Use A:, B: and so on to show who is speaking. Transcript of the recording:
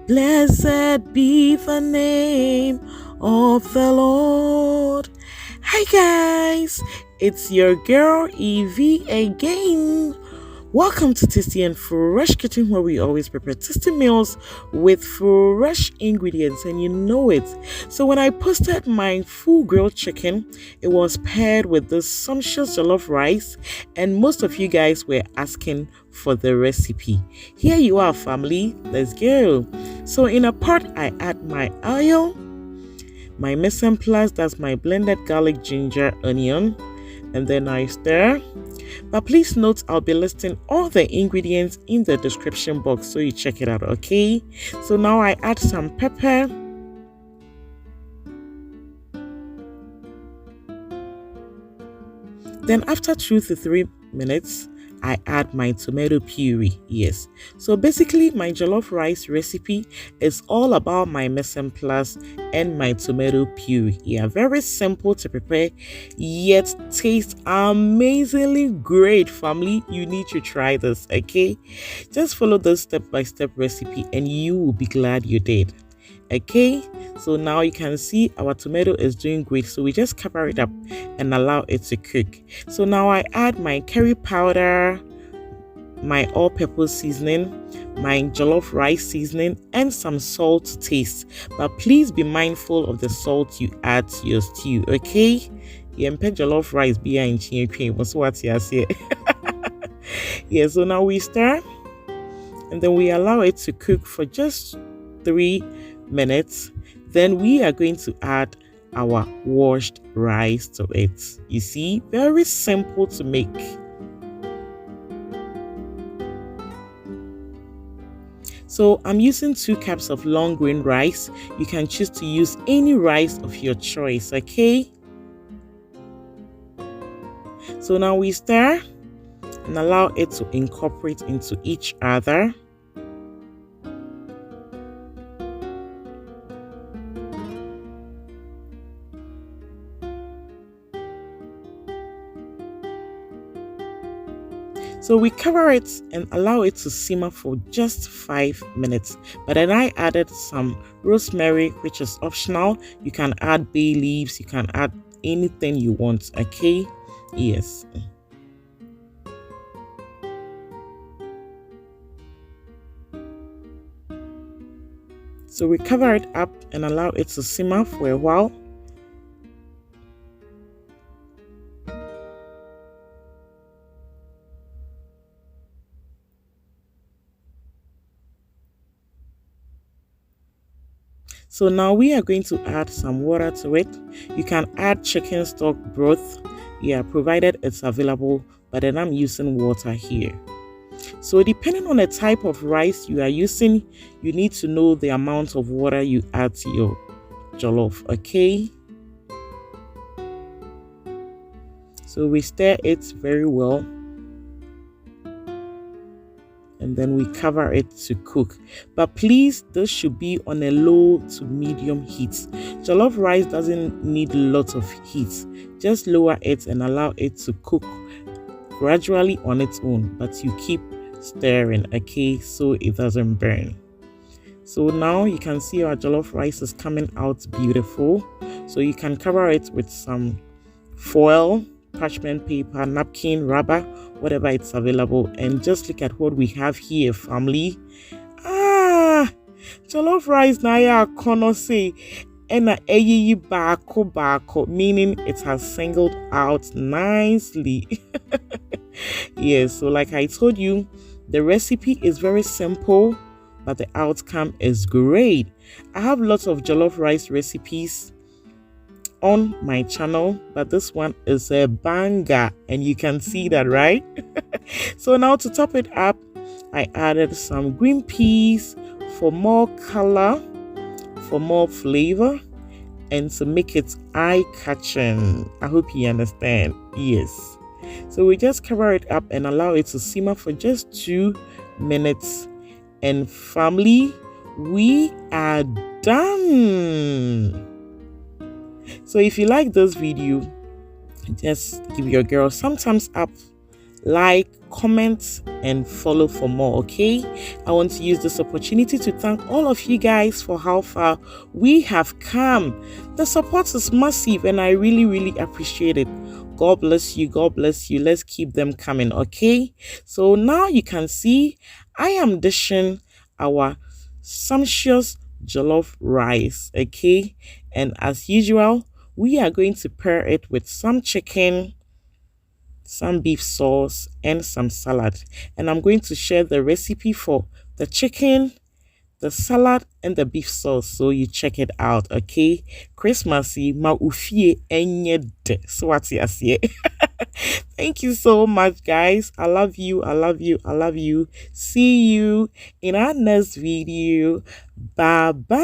A: Blessed be the name of the Lord. Hi guys, it's your girl Eveee again. Welcome to Tasty and Fresh Kitchen, where we always prepare tasty meals with fresh ingredients, and you know it. So when I posted my full grilled chicken, it was paired with this sumptuous jollof rice, and most of you guys were asking for the recipe. Here you are, family. Let's go. So in a pot, I add my oil, my mise en place, that's my blended garlic, ginger, onion, and then I stir. But please note, I'll be listing all the ingredients in the description box, so you check it out, okay? So now I add some pepper. Then after 2 to 3 minutes, I add my tomato puree. Yes, so basically my jollof rice recipe is all about my mise en place and my tomato puree. Yeah, very simple to prepare, yet tastes amazingly great. Family, you need to try this, okay? Just follow the step-by-step recipe and you will be glad you did. Okay, so now you can see our tomato is doing great, so we just cover it up and allow it to cook. So now I add my curry powder, my all-purpose seasoning, my jollof rice seasoning, and some salt to taste. But please be mindful of the salt you add to your stew, okay? Jollof rice be in what you say. Yeah, so now we stir and then we allow it to cook for just 3 minutes. Then we are going to add our washed rice to it. You see, very simple to make. So I'm using 2 cups of long grain rice. You can choose to use any rice of your choice, okay? So now we stir and allow it to incorporate into each other. So we cover it and allow it to simmer for just 5 minutes. But then I added some rosemary, which is optional. You can add bay leaves, you can add anything you want, okay? Yes. So we cover it up and allow it to simmer for a while. So now we are going to add some water to it. You can add chicken stock broth, yeah, provided it's available, but then I'm using water here. So depending on the type of rice you are using, you need to know the amount of water you add to your jollof, okay? So we stir it very well. And then we cover it to cook. But please, this should be on a low to medium heat. Jollof rice doesn't need lots of heat. Just lower it and allow it to cook gradually on its own. But you keep stirring, okay, so it doesn't burn. So now you can see our jollof rice is coming out beautiful. So you can cover it with some foil, parchment paper, napkin, rubber, whatever it's available, and just look at what we have here, family. Jollof rice na ya kono say ena eyi bako, meaning it has singled out nicely. Yes, so like I told you, the recipe is very simple, but the outcome is great. I have lots of jollof rice recipes on my channel, but this one is a banger, and you can see that, right? So now to top it up, I added some green peas for more color, for more flavor, and to make it eye-catching. I hope you understand. Yes. So we just cover it up and allow it to simmer for just 2 minutes, and family, we are done. So if you like this video, just give your girl some thumbs up, like, comment, and follow for more, okay? I want to use this opportunity to thank all of you guys for how far we have come. The support is massive and I really, really appreciate it. God bless you. God bless you. Let's keep them coming, okay? So now you can see I am dishing our sumptuous jollof rice, okay? And as usual, we are going to pair it with some chicken, some beef sauce, and some salad. And I'm going to share the recipe for the chicken, the salad, and the beef sauce, so you check it out, okay? Christmassy ma ufie enye de. So what's yes. Thank you so much, guys. I love you. I love you. I love you. See you in our next video. Bye bye.